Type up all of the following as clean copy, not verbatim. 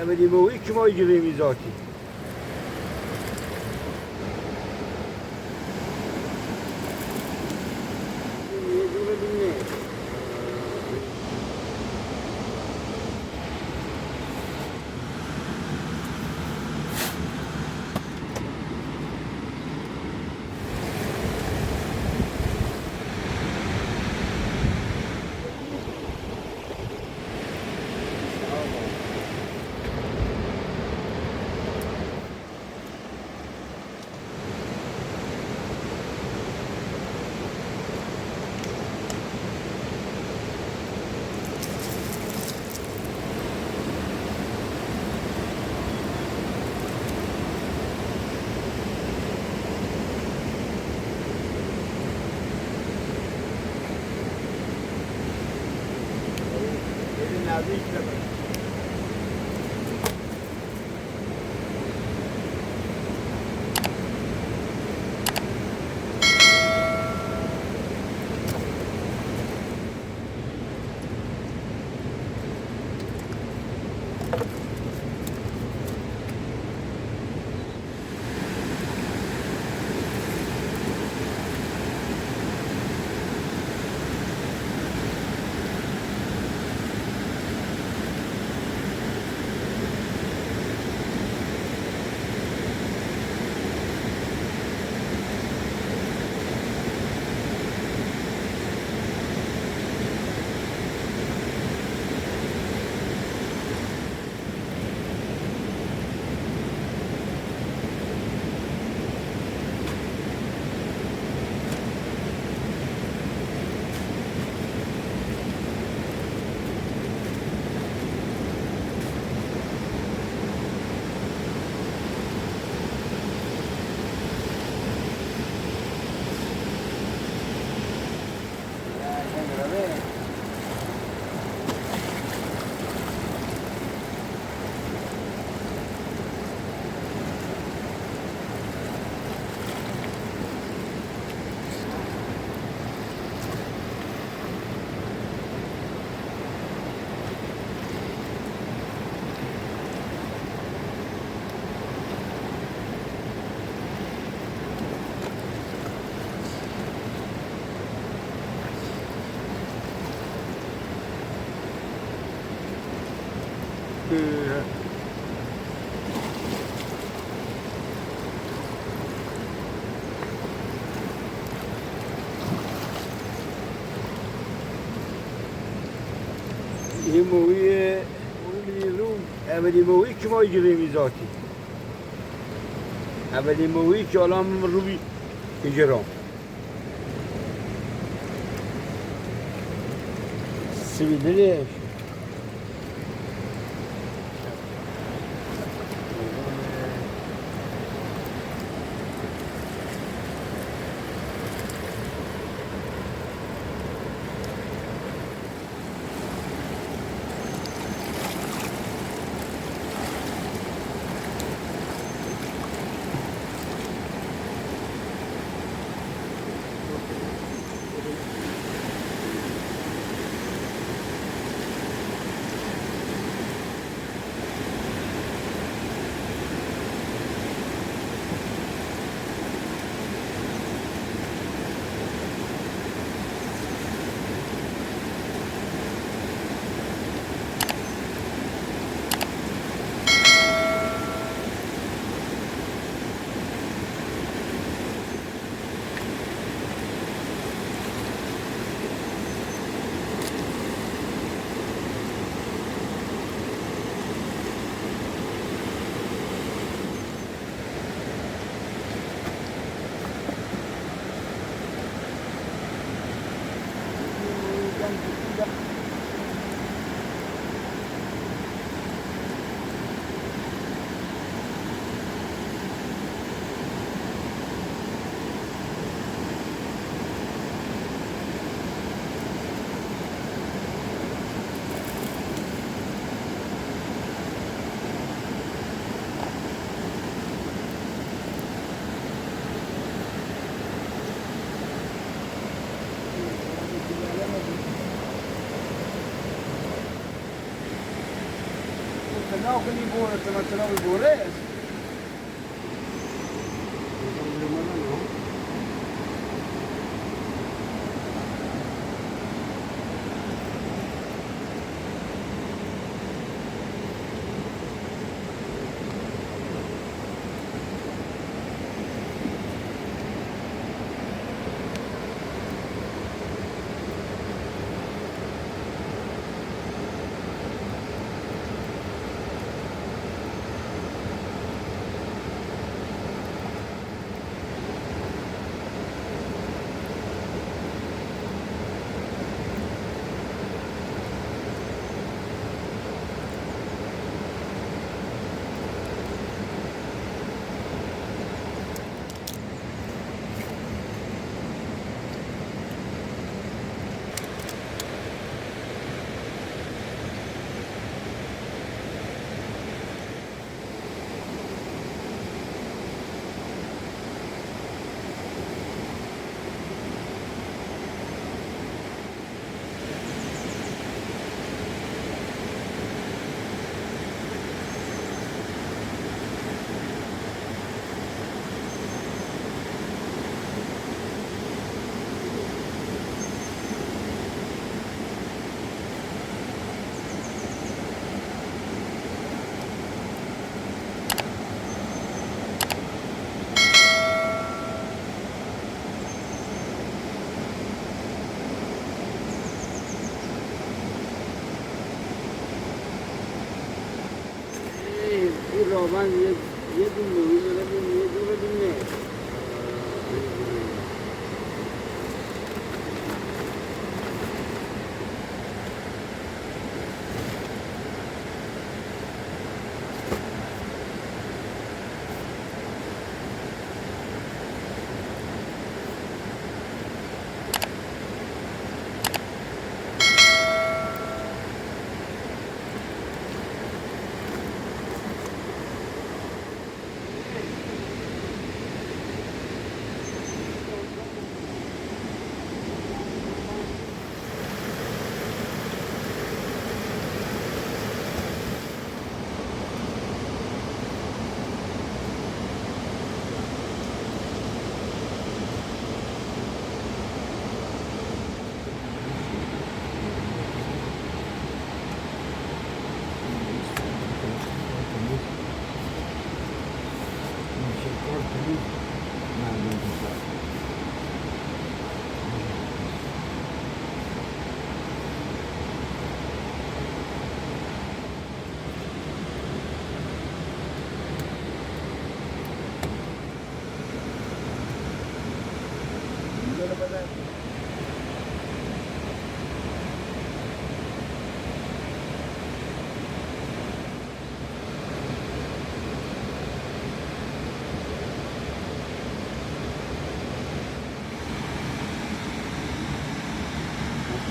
اولی موی که ما جریمی ذاتی یه دونه بینه نزدیک ببر این موی رو اولی موی که ما جریمی ذاتی اولی موی که الان روی اجرام سویدنش Nou, kan die boren, terwijl we boren is. روان یه دون مویل بدیم یه دون بدیم نه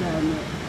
Yani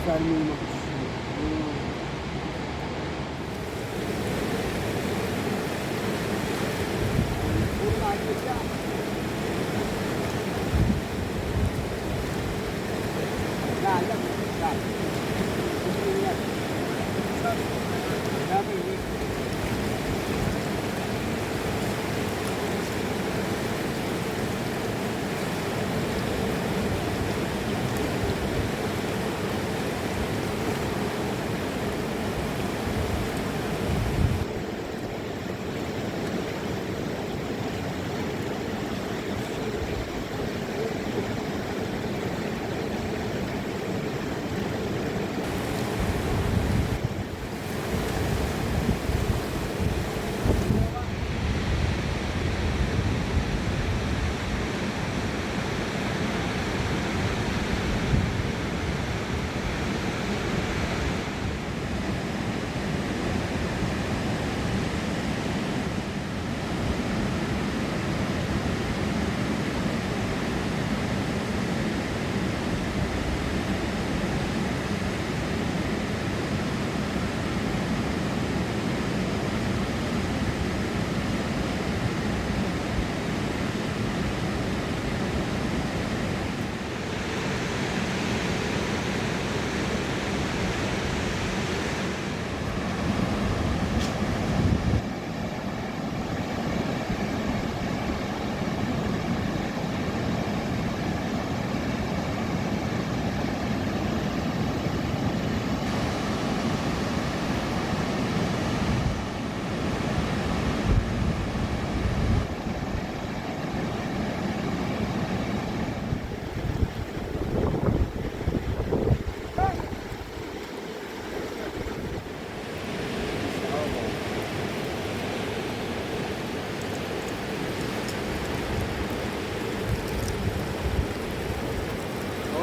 Sarmıyım.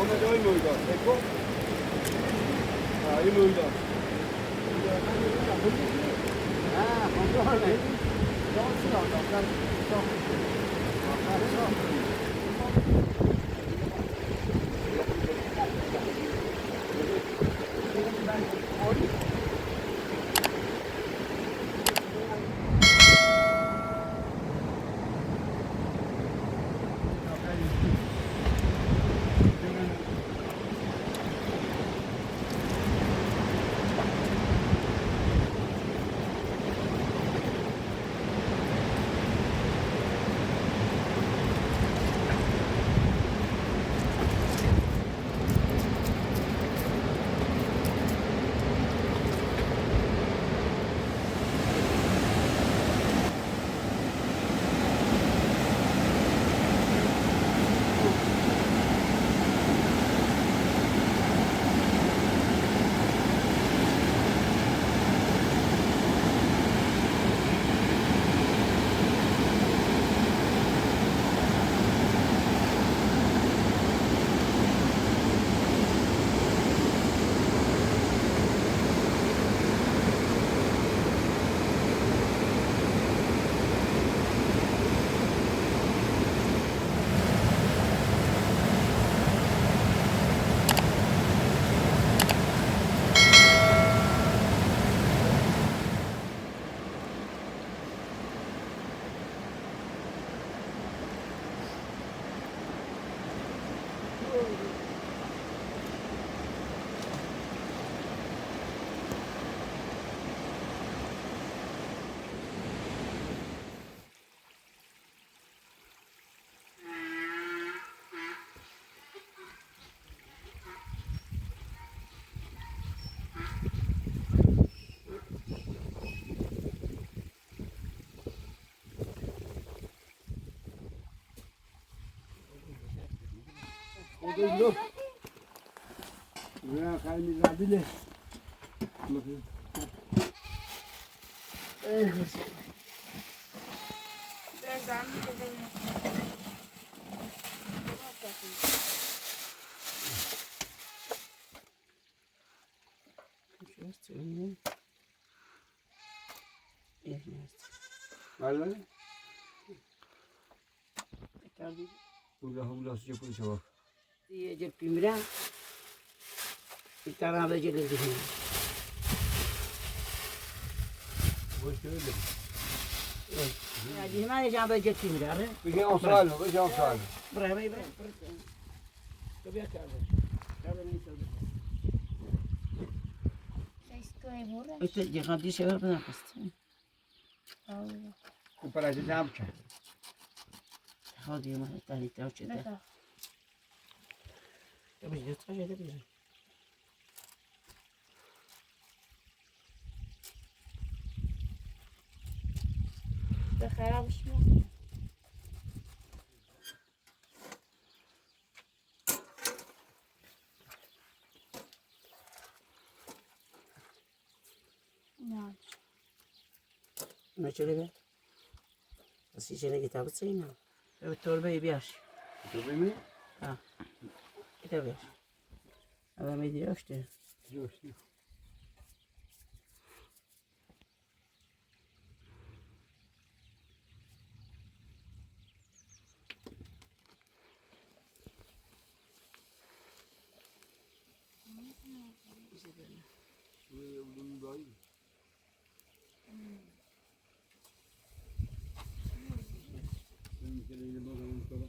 Ahmet ay mı uygar? Eko? Ha, iyi mi uygar? Dur. Buraya kaymıyor bile. Bakın. Vallahi. Burada hamurası yapılışa bak. Diyecek bir mira. Bir tane haber gelirdi. Bu şöyle. Yani hemen haber getireyim yani. Bir şey olsa halim, bir şey olsa halim. Buraya bırak. Tabii akarlar. Tabii ne çaldı? İşte yakan bir şey var bana kastı. Kuparacı ne yapacak? Hadi yuma tane tavçede. Tabii yatacak edebilirim. خرابش میکنه نه Ne çöre Nasıl içine kitabı sayın ha. Evet torbayı bir aç. Tabii mi? Ha. Kitabı aç. Adam ediyor işte. Yok. Bunun daha iyi. Ben kere yine bakalım sonra.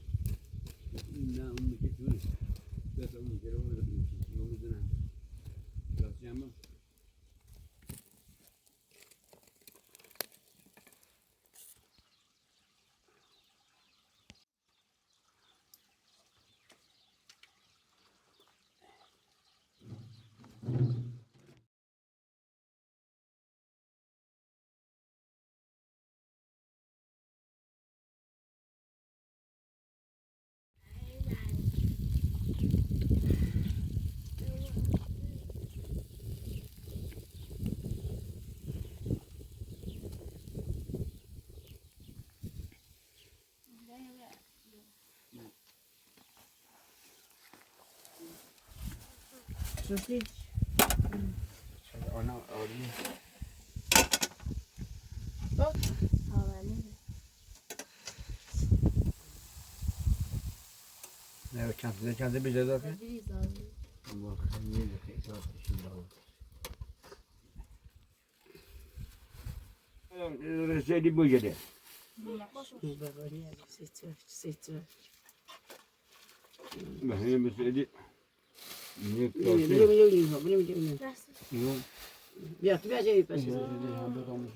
Ne onu getiriyoruz. Ben onu kere orada biliyorsun. Yolu dönem. Biraz yama. Sosis. Ona alayım. حوالی Evet, kendi bize zaten. بریز آوی Bak, niye de tekrar şimdi alalım. Reseli bu gece. Seçer. Ben hem reseli. Niye Biliyorum. Yok. Bir atı bir acayip. Reseli hem de kalmış.